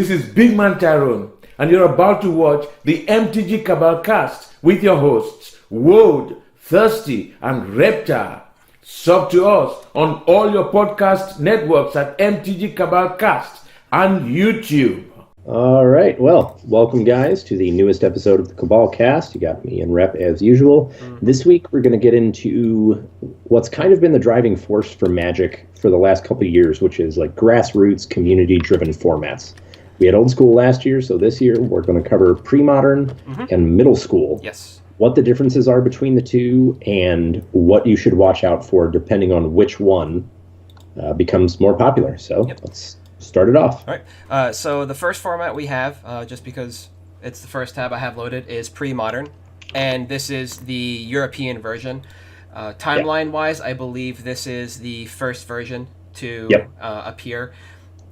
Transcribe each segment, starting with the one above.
This is Big Man Tyrone, and you're about to watch the MtG Cabal cast with your hosts, Woad, Thirsty, and Reptar. Sub to us on all your podcast networks at MtG Cabal Cast and YouTube. All right. Well, welcome, guys, to the newest episode of the Cabal Cast. You got me and Rep as usual. This week, we're going to get into what's kind of been the driving force for Magic for the last couple of years, which is like grassroots, community-driven formats. We had old school last year, so this year we're going to cover pre-modern and middle school. Yes. What the differences are between the two and what you should watch out for depending on which one becomes more popular. So let's start it off. All right. So the first format we have, just because it's the first tab I have loaded, is pre-modern. And this is the European version. Timeline-wise, I believe this is the first version to appear.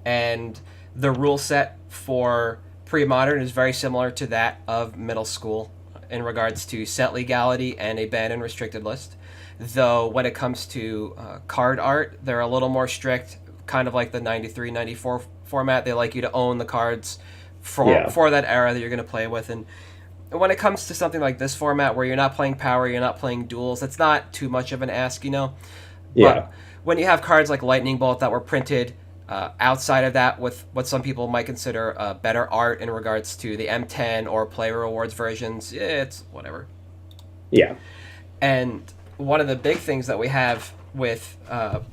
And the rule set for pre-modern is very similar to that of middle school in regards to set legality and a banned and restricted list. Though when it comes to card art, they're a little more strict, kind of like the 93, 94 format. They like you to own the cards for that era that you're going to play with. And when it comes to something like this format where you're not playing power, you're not playing duels, that's not too much of an ask, you know? But when you have cards like Lightning Bolt that were printed outside of that with what some people might consider better art in regards to the M10 or Play Rewards versions, it's whatever. Yeah. And one of the big things that we have with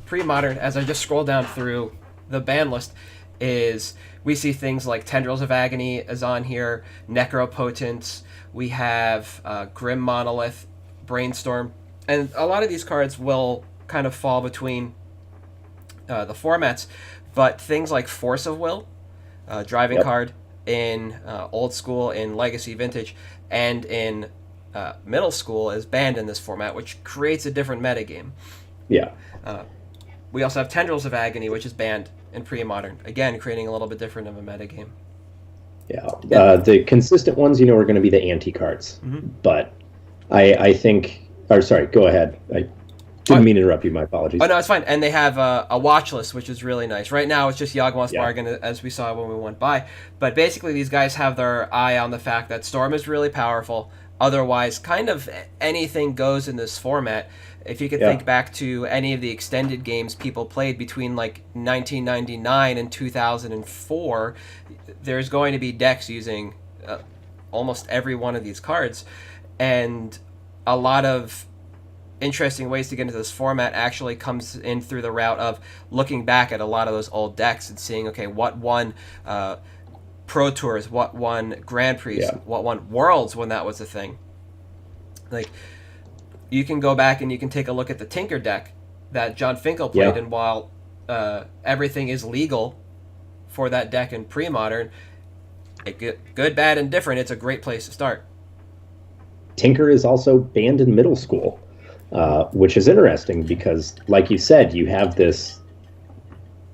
pre-modern, as I just scroll down through the ban list, is we see things like Tendrils of Agony is on here, Necropotence, we have Grim Monolith, Brainstorm, and a lot of these cards will kind of fall between the formats, but things like Force of Will, driving card in old school, in Legacy Vintage, and in middle school is banned in this format, which creates a different metagame. Yeah. We also have Tendrils of Agony, which is banned in pre-modern, again creating a little bit different of a metagame. The consistent ones, are going to be the anti cards, but I think. Or sorry, go ahead. I didn't mean to interrupt you. My apologies. Oh no, it's fine. And they have a watch list, which is really nice. Right now, it's just Yawgmoth's Bargain, as we saw when we went by. But basically, these guys have their eye on the fact that Storm is really powerful. Otherwise, kind of anything goes in this format. If you could think back to any of the extended games people played between like 1999 and 2004, there's going to be decks using almost every one of these cards. And a lot of interesting ways to get into this format actually comes in through the route of looking back at a lot of those old decks and seeing, okay, what won Pro Tours, what won Grand Prix, what won Worlds when that was a thing. Like, you can go back and you can take a look at the Tinker deck that John Finkel played, and while everything is legal for that deck in pre-modern, good, bad, and different, it's a great place to start. Tinker is also banned in middle school. Which is interesting because, like you said, you have this.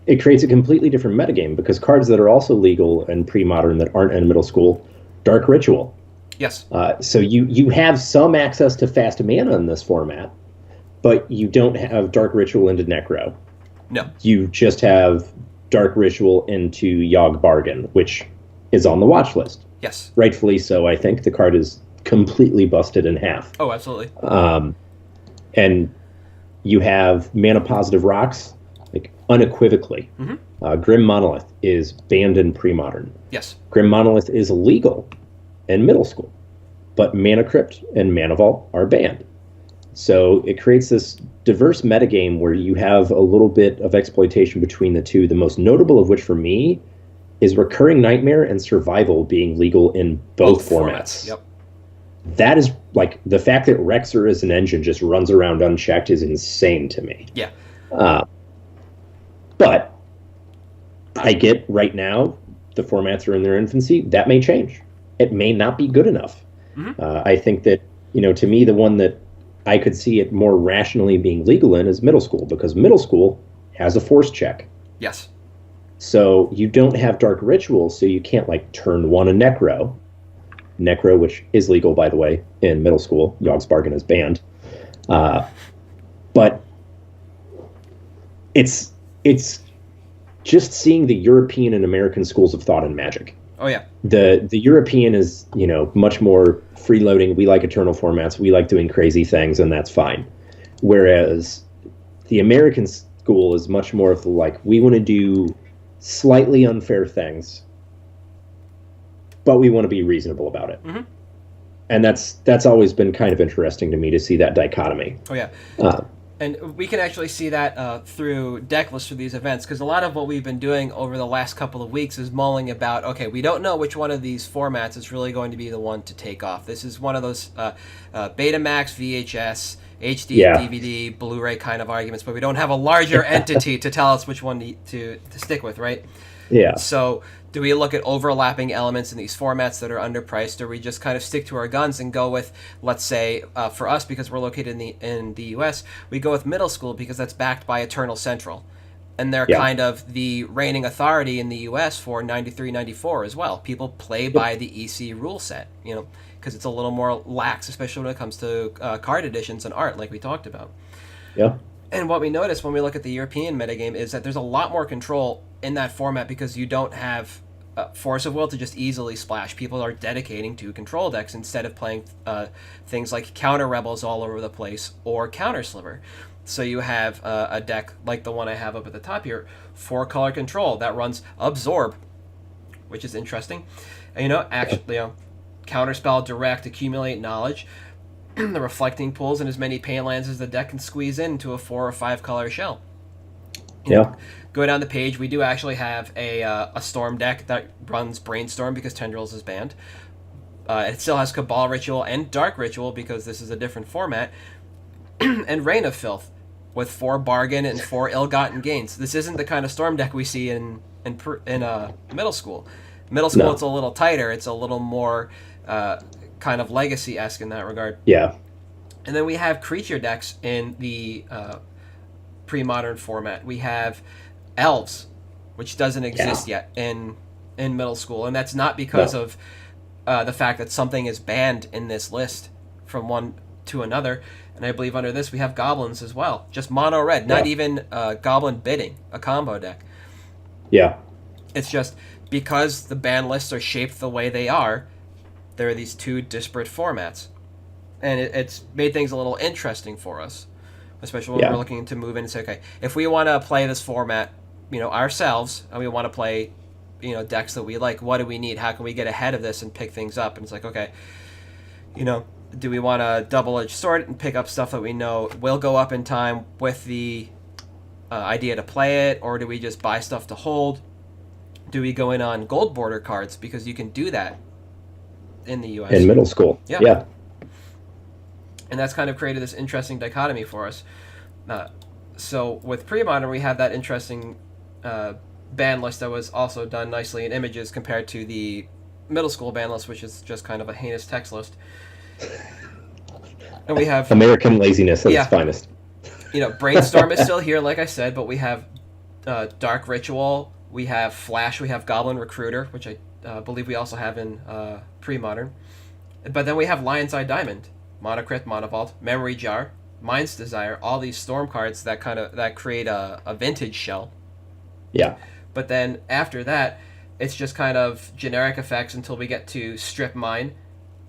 It creates a completely different metagame because cards that are also legal and pre-modern that aren't in middle school, Dark Ritual. Yes. So you have some access to fast mana in this format, but you don't have Dark Ritual into Necro. No. You just have Dark Ritual into Yawg Bargain, which is on the watch list. Yes. Rightfully so, I think. The card is completely busted in half. Oh, absolutely. And you have mana positive rocks, like unequivocally. Grim Monolith is banned in pre-modern. Yes. Grim Monolith is illegal in middle school, but Mana Crypt and Mana Vault are banned. So it creates this diverse metagame where you have a little bit of exploitation between the two, the most notable of which for me is Recurring Nightmare and Survival being legal in both formats. Yep. That is, like, the fact that Rexer as an engine just runs around unchecked is insane to me. Yeah. But I get right now the formats are in their infancy. That may change. It may not be good enough. I think that, to me, the one that I could see it more rationally being legal in is middle school, because middle school has a force check. Yes. So you don't have Dark Ritual, so you can't, like, turn one a Necro. Necro, which is legal, by the way, in middle school. Yawg's Bargain is banned. But it's just seeing the European and American schools of thought in Magic. Oh yeah. The European is, much more freeloading. We like eternal formats. We like doing crazy things, and that's fine. Whereas the American school is much more of the, like, we want to do slightly unfair things, but we want to be reasonable about it. Mm-hmm. And that's always been kind of interesting to me to see that dichotomy. Oh yeah. And we can actually see that through deck lists for these events, because a lot of what we've been doing over the last couple of weeks is mulling about, okay, we don't know which one of these formats is really going to be the one to take off. This is one of those Betamax, VHS, HD, DVD, Blu-ray kind of arguments, but we don't have a larger entity to tell us which one to stick with, right? Yeah. So do we look at overlapping elements in these formats that are underpriced, or we just kind of stick to our guns and go with, let's say, for us, because we're located in the U.S., we go with Middle School because that's backed by Eternal Central. And they're kind of the reigning authority in the U.S. for 93, 94 as well. People play by the EC rule set, because it's a little more lax, especially when it comes to card editions and art, like we talked about. Yeah. And what we notice when we look at the European metagame is that there's a lot more control in that format because you don't have Force of Will to just easily splash. People are dedicating to control decks instead of playing things like Counter Rebels all over the place or Counter Sliver. So you have a deck like the one I have up at the top here, 4-color control that runs Absorb, which is interesting. And, Counterspell, Direct, Accumulate Knowledge. The Reflecting Pools and as many pain lands as the deck can squeeze into a 4 or 5 color shell. Go down the page. We do actually have a Storm deck that runs Brainstorm because Tendrils is banned. It still has Cabal Ritual and Dark Ritual because this is a different format. And Reign of Filth with 4 Bargain and 4 Ill-Gotten Gains. This isn't the kind of Storm deck we see in Middle School. Middle School, It's a little tighter. It's a little more kind of Legacy-esque in that regard. Yeah. And then we have creature decks in the pre-modern format. We have Elves, which doesn't exist yet in Middle School, and that's not because of the fact that something is banned in this list from one to another. And I believe under this we have Goblins as well, just mono red, not even Goblin Bidding, a combo deck. Yeah. It's just because the ban lists are shaped the way they are, there are these two disparate formats. And it's made things a little interesting for us, especially when we're looking to move in and say, okay, if we want to play this format, ourselves, and we want to play, decks that we like, what do we need? How can we get ahead of this and pick things up? And it's like, okay, do we want to double-edged sword and pick up stuff that we know will go up in time with the idea to play it, or do we just buy stuff to hold? Do we go in on gold border cards? Because you can do that in the U.S. In Middle School. Yeah. And that's kind of created this interesting dichotomy for us. So with pre-modern, we have that interesting ban list that was also done nicely in images compared to the Middle School ban list, which is just kind of a heinous text list. And we have American laziness at its finest. Brainstorm is still here, like I said, but we have Dark Ritual, we have Flash, we have Goblin Recruiter, which I believe we also have in pre-modern. But then we have Lion's Eye Diamond, Monocrypt, Monovault, Memory Jar, Mind's Desire, all these Storm cards that create a vintage shell. Yeah. But then after that, it's just kind of generic effects until we get to Strip Mine,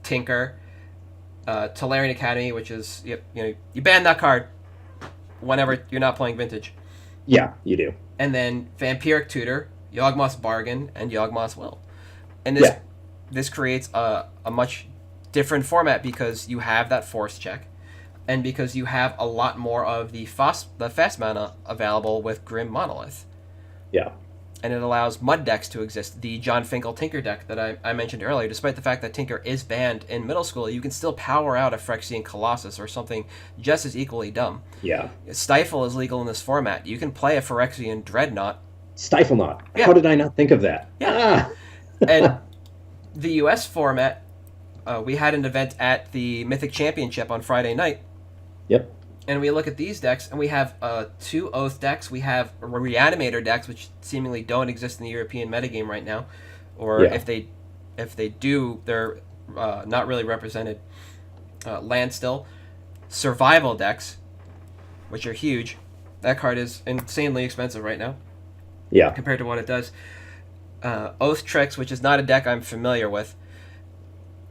Tinker, Tolarian Academy, which is you ban that card whenever you're not playing vintage. Yeah, you do. And then Vampiric Tutor, Yawgmoth's Bargain, and Yawgmoth's Will. And this creates a much different format because you have that force check, and because you have a lot more of the fast mana available with Grim Monolith. Yeah. And it allows mud decks to exist. The John Finkel Tinker deck that I mentioned earlier, despite the fact that Tinker is banned in Middle School, you can still power out a Phyrexian Colossus or something just as equally dumb. Yeah. Stifle is legal in this format. You can play a Phyrexian Dreadnought. Stifle Knot. Yeah. How did I not think of that? Yeah. And the US format, we had an event at the Mythic Championship on Friday night. Yep. And we look at these decks, and we have 2 Oath decks. We have Reanimator decks, which seemingly don't exist in the European metagame right now. Or if they do, they're not really represented. Land still. Survival decks, which are huge. That card is insanely expensive right now. Yeah. compared to what it does. Oath Tricks, which is not a deck I'm familiar with.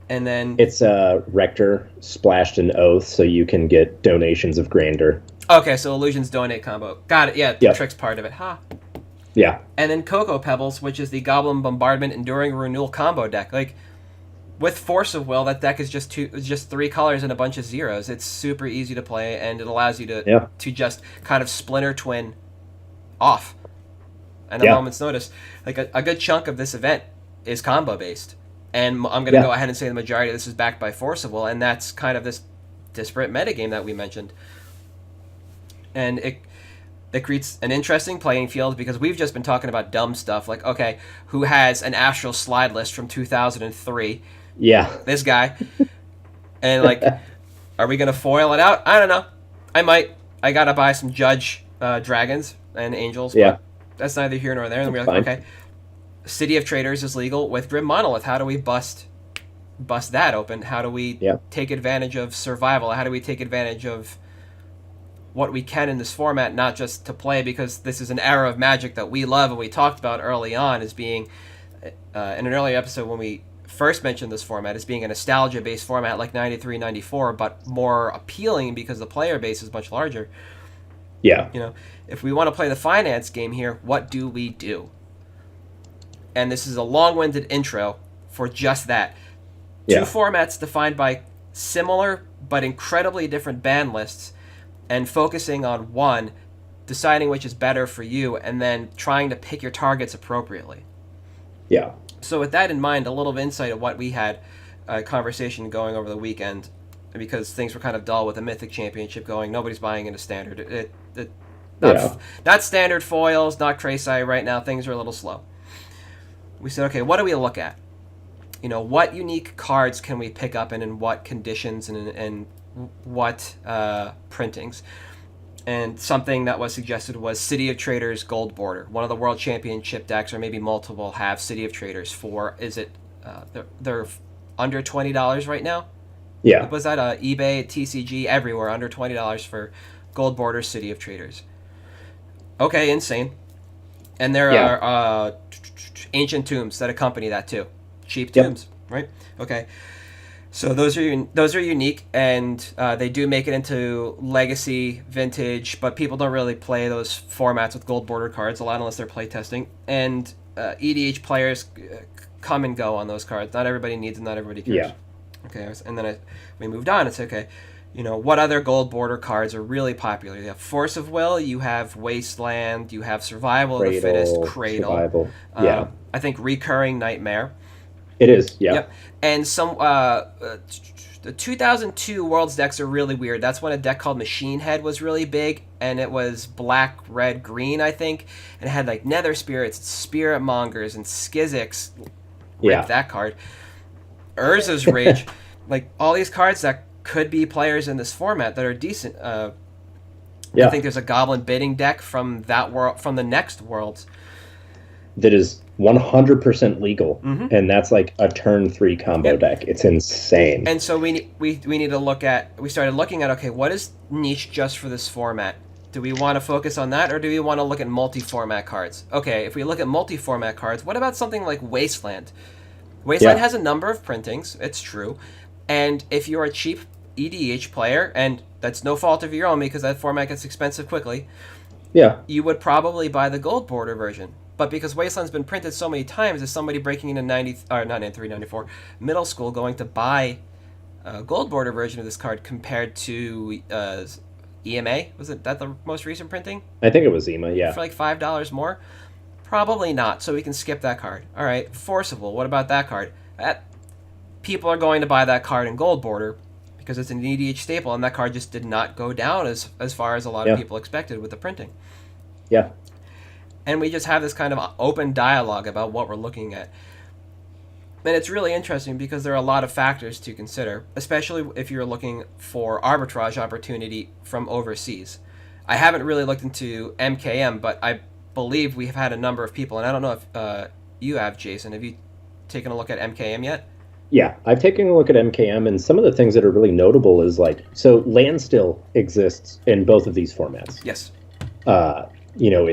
And then It's Rector splashed in Oath, so you can get donations of Grandeur. okay, so Illusions donate combo. Got it. Yeah, the Yep. Tricks part of it. Yeah. And then Cocoa Pebbles, which is the Goblin Bombardment Enduring Renewal combo deck. Like with Force of Will, that deck is just 3 colors and a bunch of zeros. It's super easy to play, and it allows you to just kind of splinter twin off at a moment's notice. Like a good chunk of this event is combo based, and I'm going to go ahead and say the majority of this is backed by Force of Will, and that's kind of this disparate metagame that we mentioned. And it creates an interesting playing field because we've just been talking about dumb stuff like, okay, who has an Astral Slide list from 2003? Yeah. This guy. And like, are we going to foil it out? I don't know. I might. I got to buy some Judge Dragons and Angels. Yeah. But that's neither here nor there. And we're Fine. like, okay, City of Traders is legal with Grim Monolith. How do we bust that open? How do we take advantage of survival? How do we take advantage of what we can in this format, not just to play, because this is an era of Magic that we love and we talked about early on as being, in an earlier episode when we first mentioned this format, as being a nostalgia-based format like 93, 94, but more appealing because the player base is much larger. Yeah. You know, if we want to play the finance game here, what do we do? And this is a long-winded intro for just that. Two formats defined by similar but incredibly different ban lists, and focusing on one, deciding which is better for you, and then trying to pick your targets appropriately. Yeah. So with that in mind, a little insight of what we had a conversation going over the weekend, because things were kind of dull with the Mythic Championship going. Nobody's buying into Standard. Not Standard foils, not Crazy right now. Things are a little slow. We said, okay, what do we look at? You know, what unique cards can we pick up and in what conditions and what printings? And something that was suggested was City of Traders Gold Border. One of the World Championship decks, or maybe multiple, have City of Traders for, is it, they're under $20 right now? Yeah. Was that eBay, TCG, everywhere, under $20 for Gold Border City of Traders. Okay, insane. And there are Ancient Tombs that accompany that too. Cheap tombs, right? Okay. So those are unique, and they do make it into Legacy, Vintage, but people don't really play those formats with gold border cards a lot unless they're playtesting. And EDH players come and go on those cards. Not everybody needs them, not everybody cares. Yeah. Okay, and then we moved on. It's okay. You know, what other gold border cards are really popular? You have Force of Will, you have Wasteland, you have Survival of the Fittest, Cradle. Survival. Yeah. I think Recurring Nightmare. It is, yeah. Yep. And some the 2002 Worlds decks are really weird. That's when a deck called Machine Head was really big, and it was black, red, green, I think, and it had like Nether Spirits, Spirit Mongers, and Skizix. Rip that card. Urza's Rage, like all these cards that could be players in this format that are decent. I think there's a Goblin Bidding deck from that world, from the next Worlds, that is 100% legal, and that's like a turn 3 combo deck. It's insane. And so we need to look at. We started looking at, okay, what is niche just for this format? Do we want to focus on that, or do we want to look at multi-format cards? Okay, if we look at multi-format cards, what about something like Wasteland? Wasteland has a number of printings. It's true, and if you're a cheap EDH player, and that's no fault of your own because that format gets expensive quickly, you would probably buy the gold border version. But because Wasteland's been printed so many times, is somebody breaking into 93, 94 middle school going to buy a gold border version of this card compared to EMA? Was it that the most recent printing? I think it was EMA, yeah. For like $5 more? Probably not, so we can skip that card. All right, Forcible, what about that card? People are going to buy that card in gold border because it's an EDH staple, and that card just did not go down as far as a lot of people expected with the printing. Yeah. And we just have this kind of open dialogue about what we're looking at. And it's really interesting because there are a lot of factors to consider, especially if you're looking for arbitrage opportunity from overseas. I haven't really looked into MKM, but I believe we have had a number of people, and I don't know if you have, Jason. Have you taken a look at MKM yet? Yeah, I've taken a look at MKM, and some of the things that are really notable is like, so land still exists in both of these formats. Yes. You know,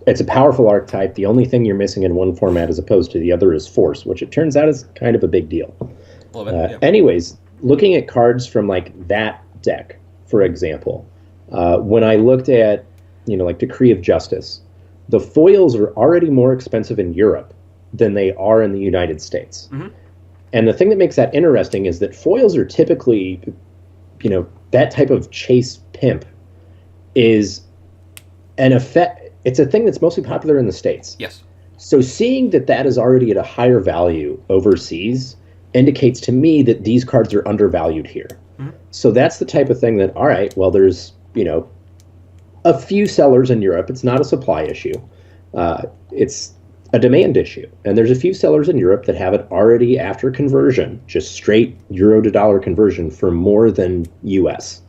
it's a powerful archetype. The only thing you're missing in one format as opposed to the other is force, which it turns out is kind of a big deal. A little bit, yeah. Anyways, looking at cards from like that deck, for example, when I looked at, like Decree of Justice, the foils are already more expensive in Europe than they are in the United States. Mm-hmm. And the thing that makes that interesting is that foils are typically, that type of chase pimp is an effect. It's a thing that's mostly popular in the States. Yes. So seeing that is already at a higher value overseas indicates to me that these cards are undervalued here. Mm-hmm. So that's the type of thing that, all right, well, there's, a few sellers in Europe. It's not a supply issue. It's a demand issue. And there's a few sellers in Europe that have it already after conversion, just straight euro to dollar conversion for more than US.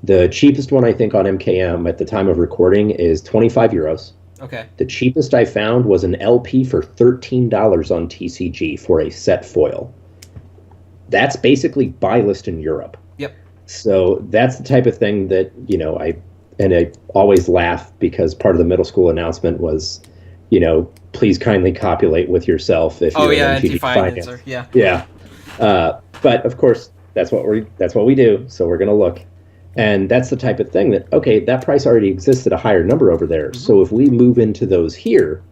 The cheapest one, I think, on MKM at the time of recording is 25 euros. Okay. The cheapest I found was an LP for $13 on TCG for a set foil. That's basically buy list in Europe. Yep. So that's the type of thing that, I always laugh because part of the middle school announcement was, please kindly copulate with yourself if you're an MTG financer. Yeah. Yeah. But of course, that's what we do. So we're going to look. And that's the type of thing that, okay, that price already exists at a higher number over there. Mm-hmm. So if we move into those here,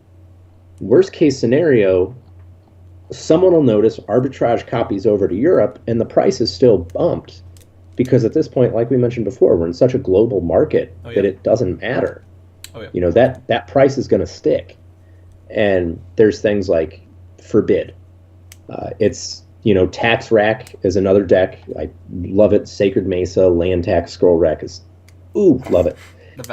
worst case scenario, someone will notice arbitrage copies over to Europe and the price is still bumped because at this point, like we mentioned before, we're in such a global market that it doesn't matter. Oh, yeah. That price is going to stick. And there's things like Forbid. It's, Tax Rack is another deck. I love it. Sacred Mesa, Land Tax, Scroll Rack is, love it.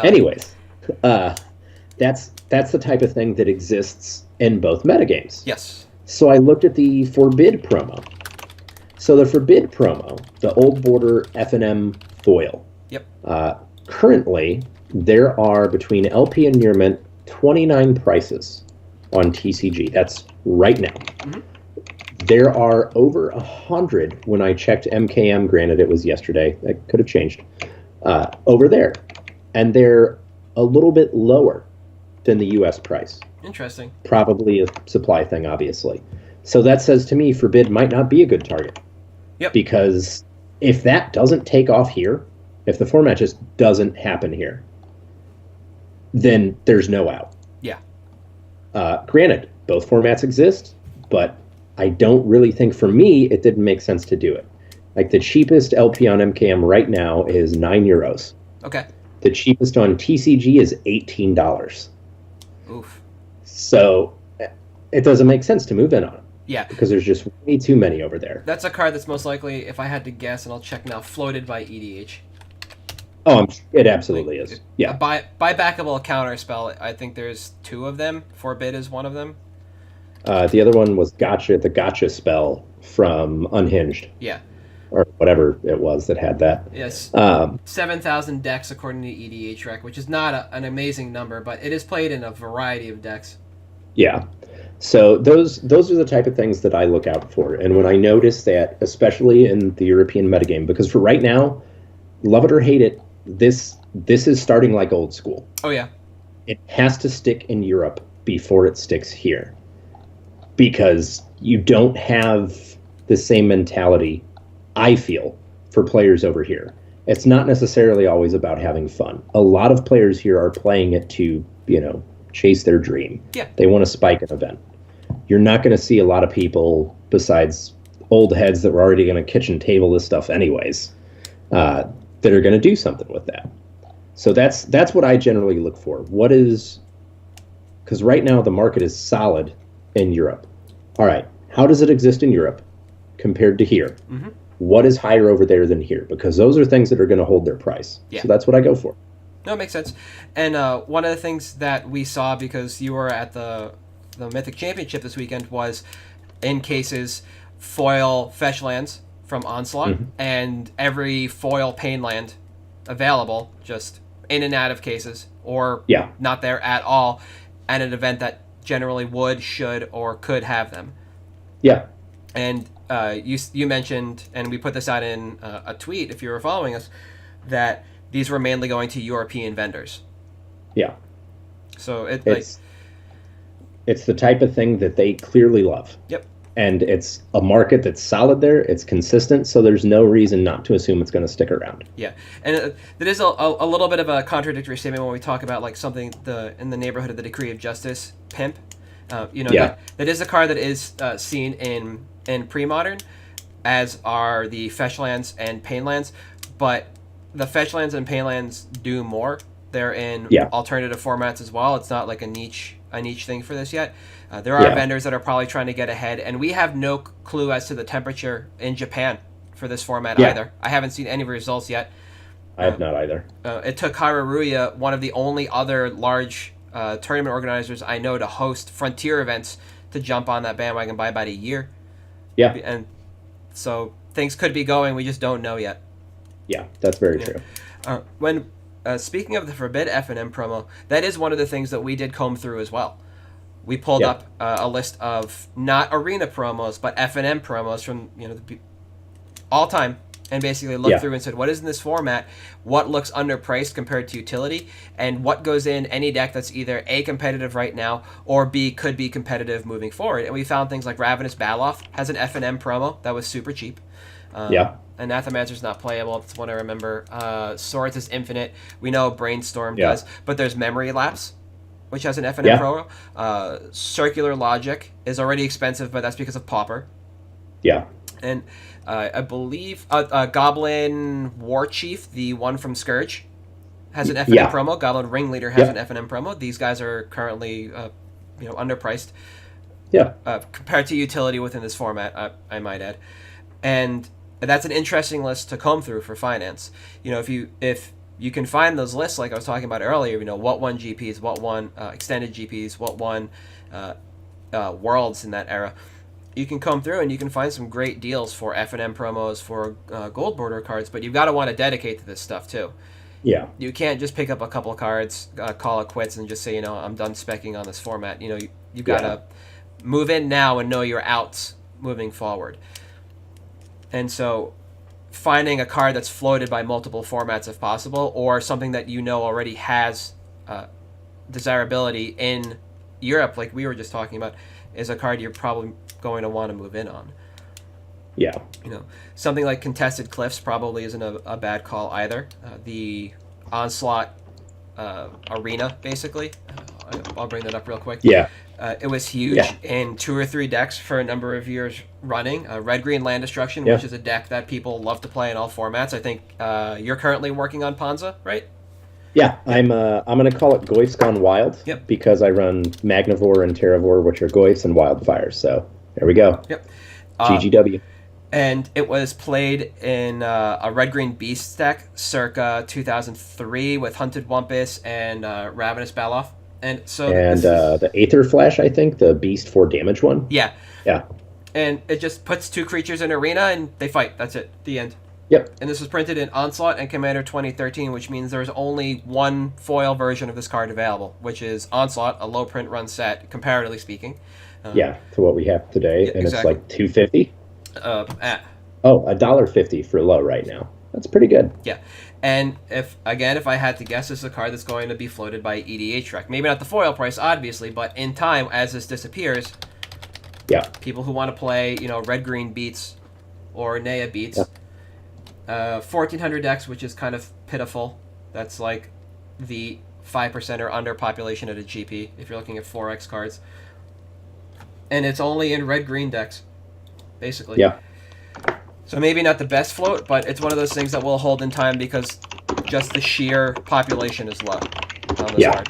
Anyways, that's the type of thing that exists in both metagames. Yes. So I looked at the Forbid promo. So the Forbid promo, the Old Border F&M foil. Yep. Currently, there are between LP and near mint 29 prices on TCG. That's right now. Mm-hmm. There are over 100 when I checked MKM. Granted, it was yesterday. That could have changed. Over there. And they're a little bit lower than the U.S. price. Interesting. Probably a supply thing, obviously. So that says to me Forbid might not be a good target. Yep. Because if that doesn't take off here, if the format just doesn't happen here, then there's no out. Yeah. Granted, both formats exist, but I don't really think, for me, it didn't make sense to do it. Like the cheapest LP on MKM right now is 9 euros. Okay. The cheapest on TCG is $18. Oof. So it doesn't make sense to move in on it. Yeah. Because there's just way too many over there. That's a card that's most likely, if I had to guess, and I'll check now, floated by EDH. Oh, it absolutely is. Yeah. By backable counter spell, I think there's 2 of them. Forbid is one of them. The other one was the Gotcha spell from Unhinged. Yeah. Or whatever it was that had that. Yes. 7,000 decks according to EDH Rec, which is not an amazing number, but it is played in a variety of decks. Yeah. So those are the type of things that I look out for. And when I notice that, especially in the European metagame, because for right now, love it or hate it, this is starting like old school. Oh, yeah. It has to stick in Europe before it sticks here. Because you don't have the same mentality, I feel, for players over here. It's not necessarily always about having fun. A lot of players here are playing it to, chase their dream. Yeah. They want to spike an event. You're not going to see a lot of people, besides old heads that were already going to kitchen table this stuff anyways, that are going to do something with that. So that's what I generally look for. Because right now the market is solid in Europe. All right, how does it exist in Europe compared to here? Mm-hmm. What is higher over there than here? Because those are things that are going to hold their price. Yeah. So that's what I go for. No, it makes sense. And one of the things that we saw, because you were at the Mythic Championship this weekend, was in cases foil fetch lands from Onslaught, mm-hmm. and every foil pain land available, just in and out of cases, or not there at all, at an event that generally would, should, or could have them. Yeah. And you mentioned, and we put this out in a tweet, if you were following us, that these were mainly going to European vendors. Yeah. So it's the type of thing that they clearly love. Yep. And it's a market that's solid there. It's consistent, so there's no reason not to assume it's going to stick around. Yeah, and that is a little bit of a contradictory statement when we talk about like something in the neighborhood of the decree of justice pimp. That is a card that is seen in pre-modern, as are the fetch lands and pain lands, but the fetch lands and pain lands do more. They're in alternative formats as well. It's not like a niche thing for this yet. There are vendors that are probably trying to get ahead, and we have no clue as to the temperature in Japan for this format either. I haven't seen any results yet. I have not either. It took Hararuya, one of the only other large tournament organizers I know, to host Frontier events, to jump on that bandwagon by about a year. Yeah. And so things could be going, we just don't know yet. Yeah, that's very true. When speaking of the Forbid F&M promo, that is one of the things that we did comb through as well. We pulled up a list of not arena promos, but F&M promos from all time, and basically looked through and said, what is in this format, what looks underpriced compared to utility, and what goes in any deck that's either A, competitive right now, or B, could be competitive moving forward. And we found things like Ravenous Baloth has an F&M promo that was super cheap. Anathemancer's not playable. That's one I remember. Swords is Infinite. We know Brainstorm does, but there's Memory Lapse, which has an F&M promo. Circular Logic is already expensive, but that's because of Pauper. Yeah. And I believe Goblin War Chief, the one from Scourge, has an F&M promo. Goblin Ringleader has an F&M promo. These guys are currently underpriced. Yeah. Compared to utility within this format, I might add. And that's an interesting list to comb through for finance. If you can find those lists like I was talking about earlier, what won GPs, what won extended GPs, what won Worlds in that era, you can come through and you can find some great deals for F&M promos, for gold border cards, but you've got to want to dedicate to this stuff too. Yeah. You can't just pick up a couple cards, call it quits, and just say, I'm done specking on this format. You've got to move in now and know your outs moving forward. And so finding a card that's floated by multiple formats if possible, or something that already has desirability in Europe, like we were just talking about, is a card you're probably going to want to move in on. Yeah. Something like Contested Cliffs probably isn't a bad call either. The Onslaught arena, basically. I'll bring that up real quick. Yeah. It was huge in 2 or 3 decks for a number of years running. Red-Green Land Destruction, which is a deck that people love to play in all formats. I think you're currently working on Ponza, right? Yeah, I'm going to call it Goyf's Gone Wild, because I run Magnivore and Terravore, which are Goyfs and Wildfires. So there we go. Yep. GGW. And it was played in a Red-Green Beast deck circa 2003 with Hunted Wumpus and Ravenous Baloth. And so the Aether Flash, I think, the Beast 4 damage one. Yeah. Yeah. And it just puts 2 creatures in arena and they fight. That's it. The end. Yep. And this was printed in Onslaught and Commander 2013, which means there's only one foil version of this card available, which is Onslaught, a low print run set, comparatively speaking. To what we have today, and exactly. It's like $2.50. $1.50 for low right now. That's pretty good. Yeah. And if I had to guess, this is a card that's going to be floated by EDH Rec. Maybe not the foil price, obviously, but in time, as this disappears, people who want to play, red-green beats or Nea beats, 1,400 decks, which is kind of pitiful. That's like the 5% or under population at a GP, if you're looking at 4X cards. And it's only in red-green decks, basically. Yeah. So maybe not the best float, but it's one of those things that will hold in time because just the sheer population is low on this card.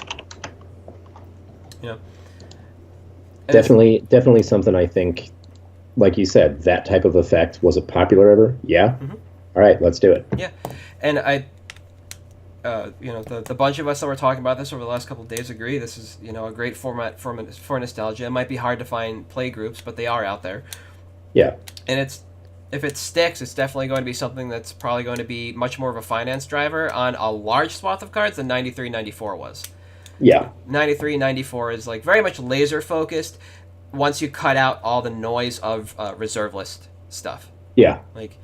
Definitely something I think, like you said, that type of effect, was it popular ever? Yeah. Mm-hmm. All right, let's do it. Yeah, and the bunch of us that were talking about this over the last couple of days agree this is a great format for nostalgia. It might be hard to find play groups, but they are out there. Yeah, and if it sticks, it's definitely going to be something that's probably going to be much more of a finance driver on a large swath of cards than 93, 94 was. Yeah. 93, 94 is like very much laser focused once you cut out all the noise of reserve list stuff. Yeah. Like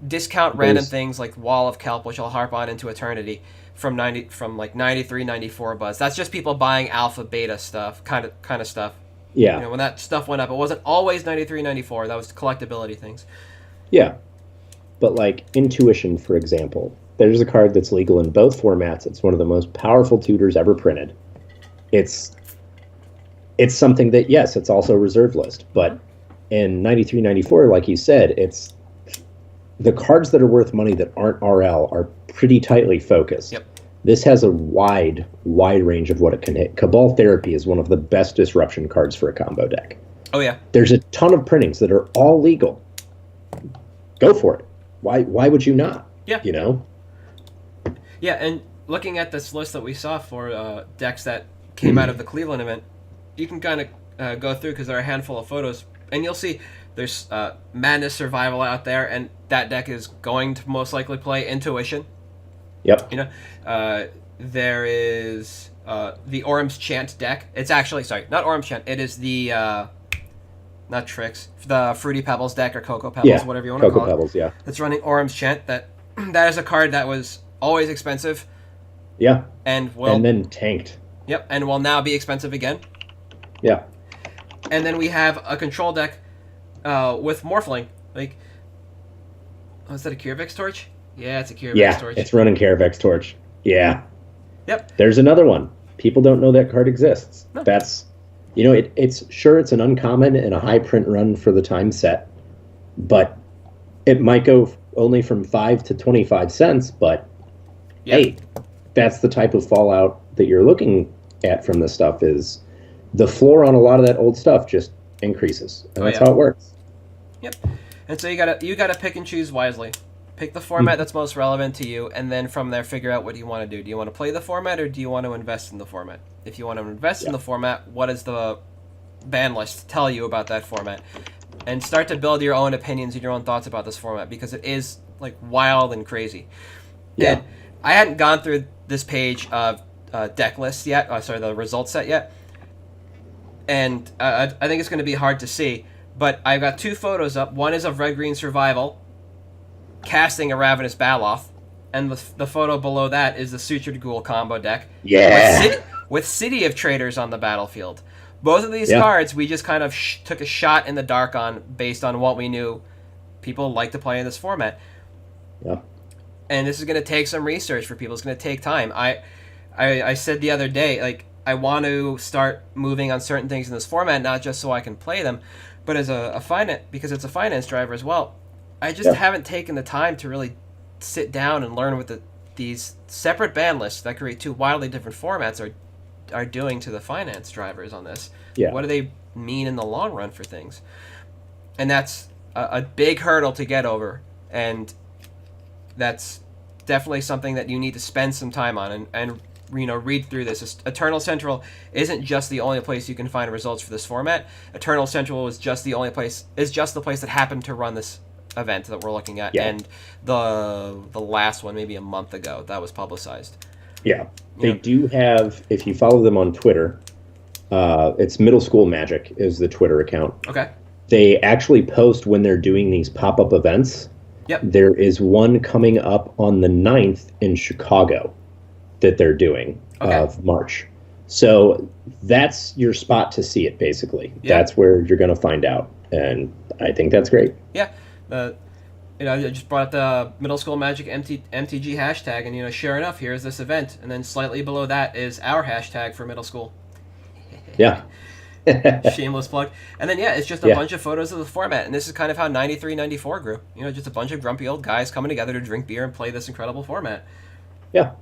discount random things like Wall of Kelp, which I'll harp on into eternity, from like 93, 94 buzz. That's just people buying alpha beta stuff, kind of stuff. Yeah. You know, when that stuff went up, it wasn't always 93, 94. That was collectability things. Yeah. But like Intuition, for example, there's a card that's legal in both formats. It's one of the most powerful tutors ever printed. It's something that, yes, it's also reserve list, but in 93, 94, like you said, it's the cards that are worth money that aren't RL are pretty tightly focused. Yep. This has a wide range of what it can hit. Cabal Therapy is one of the best disruption cards for a combo deck. Oh, yeah. There's a ton of printings that are all legal. Go for it. Why would you not? Yeah. You know? Yeah, and looking at this list that we saw for decks that came out of the Cleveland event, you can kind of go through because there are a handful of photos, and you'll see there's Madness Survival out there, and that deck is going to most likely play Intuition. Yep. You know, there is the Orm's Chant deck. It's actually, sorry, not Orm's Chant. It is the, not Tricks, the Fruity Pebbles deck or Cocoa Pebbles, whatever you want to call it. Cocoa Pebbles, yeah. It's running Orm's Chant. That is a card that was always expensive. Yeah. And then tanked. Yep, and will now be expensive again. Yeah. And then we have a control deck with Morphling. Like, is that a Kirvex Torch? Yeah, it's a Kirvex Torch. Yeah, it's running Caravex Torch. Yeah. Yep. There's another one. People don't know that card exists. No. That's, you know, it's an uncommon and a high print run for the time set, but it might go only from 5 to 25 cents, but hey, that's the type of fallout that you're looking at from this stuff. Is the floor on a lot of that old stuff just increases, and that's how it works. Yep. And so you gotta pick and choose wisely. Pick the format that's most relevant to you, and then from there figure out what you want to do. Do you want to play the format, or do you want to invest in the format? If you want to invest in the format, what does the ban list tell you about that format? And start to build your own opinions and your own thoughts about this format, because it is like wild and crazy. Yeah. And I hadn't gone through this page of deck lists yet. The results set yet. And I think it's going to be hard to see. But I've got two photos up. One is of Red Green Survival casting a Ravenous Baloth, and the photo below that is the Sutured Ghoul combo deck. Yeah. With City of Traders on the battlefield. Both of these cards we just kind of took a shot in the dark on based on what we knew people like to play in this format. Yeah. And this is going to take some research for people. It's going to take time. I said the other day, like, I want to start moving on certain things in this format, not just so I can play them, but as a finance, because it's a finance driver as well. I just haven't taken the time to really sit down and learn what these separate ban lists that create two wildly different formats are doing to the finance drivers on this. Yeah. What do they mean in the long run for things? And that's a big hurdle to get over, and that's definitely something that you need to spend some time on and read through this. Eternal Central isn't just the only place you can find results for this format. Eternal Central is just the place that happened to run this event that we're looking at, and the last one maybe a month ago that was publicized. Yeah, they do have, if you follow them on Twitter, it's Middle School Magic is the Twitter account. Okay. They actually post when they're doing these pop-up events. Yep. There is one coming up on the 9th in Chicago that they're doing of March. So that's your spot to see it, basically. Yep. That's where you're going to find out, and I think that's great. Yeah. I just brought up the Middle School Magic MTG hashtag, and sure enough, here's this event, and then slightly below that is our hashtag for middle school. Yeah. Shameless plug. And then it's just a bunch of photos of the format, and this is kind of how 93-94 grew. Just a bunch of grumpy old guys coming together to drink beer and play this incredible format. Yeah.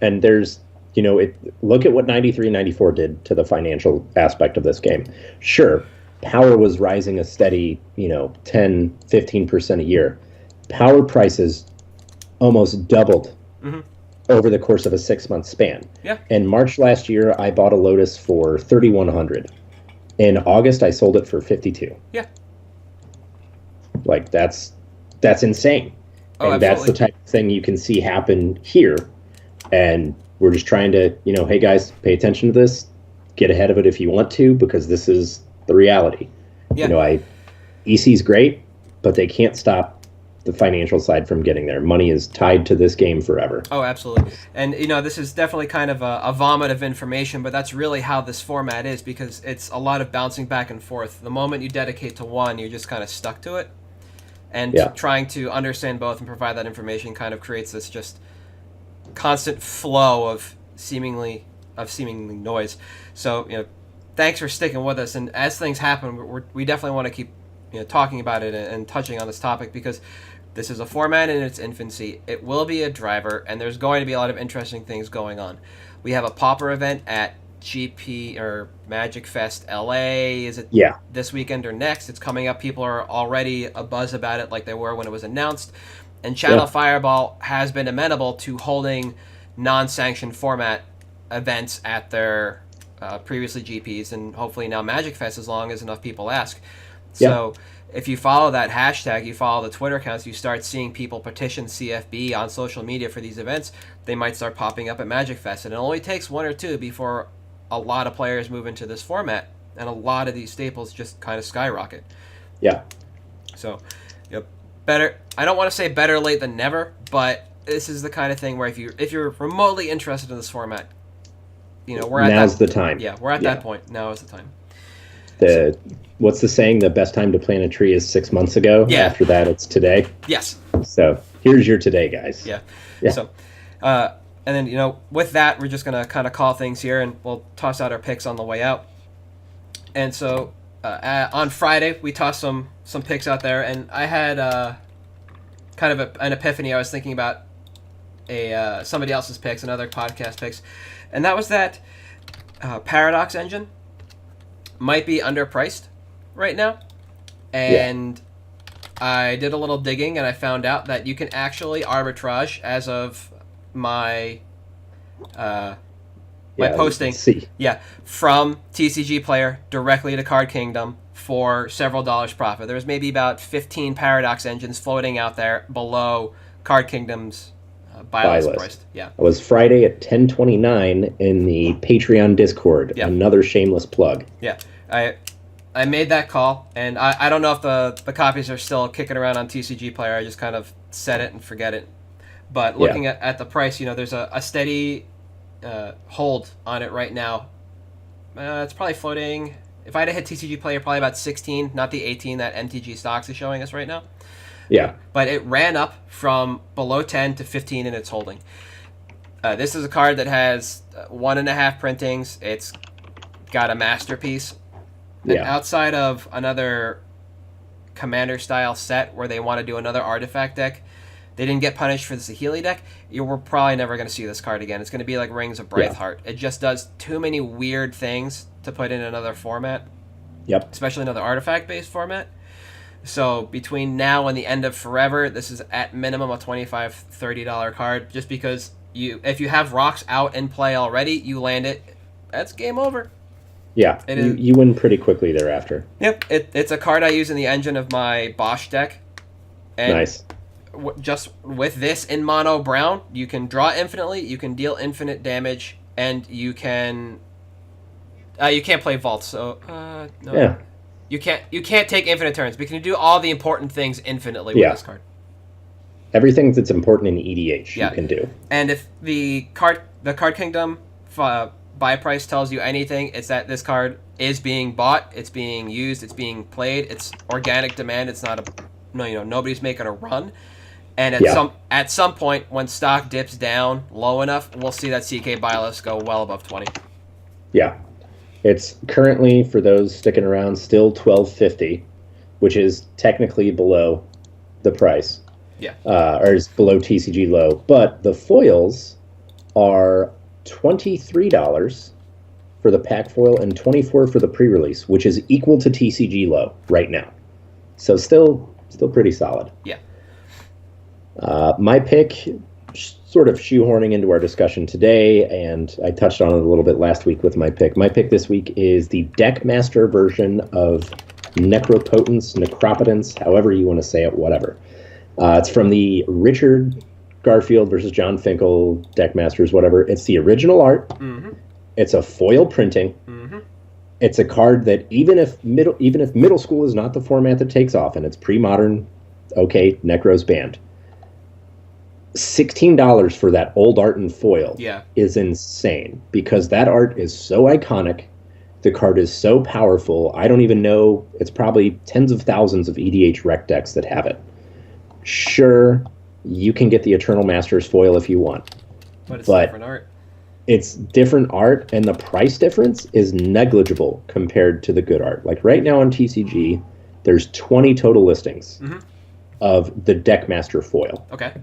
And there's, look at what 93-94 did to the financial aspect of this game. Sure. Power was rising a steady, 10, 15% a year. Power prices almost doubled over the course of a 6-month span. Yeah. In March last year, I bought a Lotus for $3,100. In August, I sold it for $52. Yeah. Like, that's insane. Oh, and absolutely. That's the type of thing you can see happen here. And we're just trying to, hey guys, pay attention to this. Get ahead of it if you want to, because this is the reality. Yeah. EC's great, but they can't stop the financial side from getting there. Money is tied to this game forever. Oh, absolutely. And, this is definitely kind of a vomit of information, but that's really how this format is, because it's a lot of bouncing back and forth. The moment you dedicate to one, you're just kind of stuck to it. And trying to understand both and provide that information kind of creates this just constant flow of seemingly noise. So, thanks for sticking with us. And as things happen, we definitely want to keep talking about it and touching on this topic, because this is a format in its infancy. It will be a driver, and there's going to be a lot of interesting things going on. We have a Pauper event at GP or Magic Fest LA. Is it this weekend or next? It's coming up. People are already abuzz about it like they were when it was announced. And Channel Fireball has been amenable to holding non-sanctioned format events at their previously GPs, and hopefully now Magic Fest, as long as enough people ask. So if you follow that hashtag, you follow the Twitter accounts, you start seeing people petition CFB on social media for these events, they might start popping up at Magic Fest. And it only takes one or two before a lot of players move into this format, and a lot of these staples just kind of skyrocket. Yeah. So, better. I don't want to say better late than never, but this is the kind of thing where if you're remotely interested in this format, we're at now's the time. Yeah, we're at that point. Now is the time. What's the saying? The best time to plant a tree is 6 months ago. Yeah. After that, it's today. Yes. So here's your today, guys. Yeah. So, and then with that, we're just gonna kind of call things here, and we'll toss out our picks on the way out. And so on Friday, we tossed some picks out there, and I had kind of an epiphany. I was thinking about somebody else's picks, another podcast picks, and that was that Paradox engine might be underpriced right now. And I did a little digging, and I found out that you can actually arbitrage as of my posting from TCG Player directly to Card Kingdom for several dollars profit. There's maybe about 15 Paradox engines floating out there below Card Kingdom's buy list price. Yeah. It was Friday at 10:29 in the Patreon Discord. Yeah. Another shameless plug. Yeah. I made that call, and I don't know if the copies are still kicking around on TCG Player. I just kind of set it and forget it. But looking at the price, there's a steady hold on it right now. It's probably floating. If I had hit TCG Player, probably about 16, not the 18 that MTG Stocks is showing us right now. Yeah. But it ran up from below 10 to 15 in its holding. This is a card that has 1.5 printings. It's got a masterpiece. And outside of another Commander-style set where they want to do another artifact deck, they didn't get punished for the Saheeli deck. We're probably never going to see this card again. It's going to be like Rings of Braithheart. It just does too many weird things to put in another format. Yep. Especially another artifact-based format. So between now and the end of Forever, this is at minimum a $25, $30 card. Just because if you have rocks out in play already, you land it, that's game over. Yeah, you win pretty quickly thereafter. Yep, it's a card I use in the engine of my Bosch deck. And nice. Just with this in mono brown, you can draw infinitely, you can deal infinite damage, and you can't play Vault. So no. Yeah. You can't take infinite turns, but you can do all the important things infinitely with this card. Everything that's important in EDH you can do. And if the card Kingdom buy price tells you anything, it's that this card is being bought, it's being used, it's being played, it's organic demand, it's not nobody's making a run. And at some point when stock dips down low enough, we'll see that CK buy list go well above 20. Yeah. It's currently, for those sticking around, still $12.50, which is technically below the price. Yeah. Or is below TCG low. But the foils are $23 for the pack foil and $24 for the pre-release, which is equal to TCG low right now. So still pretty solid. Yeah. My pick, sort of shoehorning into our discussion today, and I touched on it a little bit last week with my pick. My pick this week is the Deckmaster version of Necropotence, however you want to say it, whatever. It's from the Richard Garfield versus John Finkel Deckmasters, whatever. It's the original art. Mm-hmm. It's a foil printing. Mm-hmm. It's a card that even if middle school is not the format that takes off, and it's pre-modern Okay, Necro's banned. $16 for that old art and foil is insane because that art is so iconic. The card is so powerful. I don't even know. It's probably tens of thousands of EDH rec decks that have it. Sure, you can get the Eternal Masters foil if you want. But it's different art. It's different art, and the price difference is negligible compared to the good art. Like right now on TCG, there's 20 total listings of the Deckmaster foil. Okay.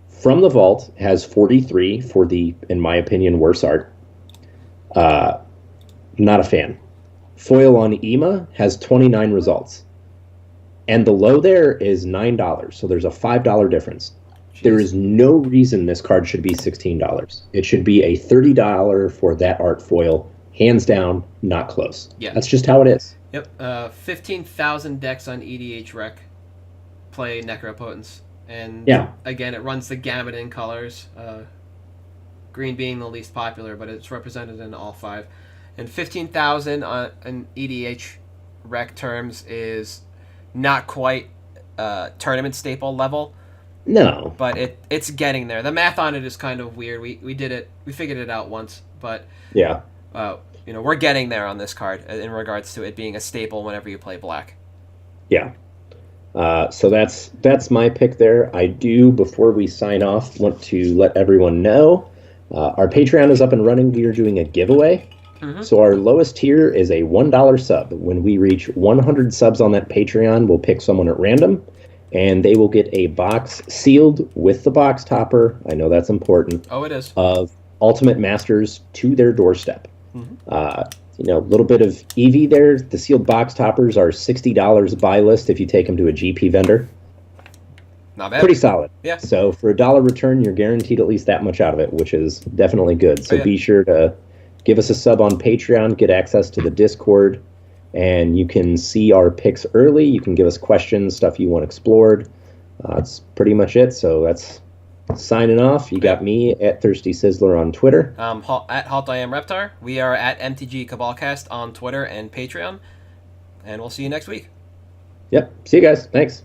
From the Vault has 43 for the, in my opinion, worse art. Not a fan. Foil on EMA has 29 results. And the low there is $9, so there's a $5 difference. Jeez. There is no reason this card should be $16. It should be a $30 for that art foil. Hands down, not close. Yeah. That's just how it is. Yep. 15,000 decks on EDH Rec play Necropotence. And again, it runs the gamut in colors. Green being the least popular, but it's represented in all 5. And 15,000 in EDH Rec terms is not quite tournament staple level. No. But it's getting there. The math on it is kind of weird. We did it. We figured it out once, but we're getting there on this card in regards to it being a staple whenever you play black. Yeah. So that's my pick there. I do, before we sign off, want to let everyone know our Patreon is up and running. We are doing a giveaway. So our lowest tier is a $1 sub. When we reach 100 subs on that Patreon, we'll pick someone at random, and they will get a box sealed with the box topper. I know that's important. Oh, it is. Of Ultimate Masters to their doorstep. A little bit of EV there. The sealed box toppers are $60 buy list if you take them to a GP vendor. Not bad. Pretty solid. Yeah. So for $1 return, you're guaranteed at least that much out of it, which is definitely good. So be sure to give us a sub on Patreon, get access to the Discord, and you can see our picks early. You can give us questions, stuff you want explored. That's pretty much it. So that's signing off. You got me at Thirsty Sizzler on Twitter. At HaltIamReptar. We are at MtG Cabalcast on Twitter and Patreon. And we'll see you next week. Yep. See you guys. Thanks.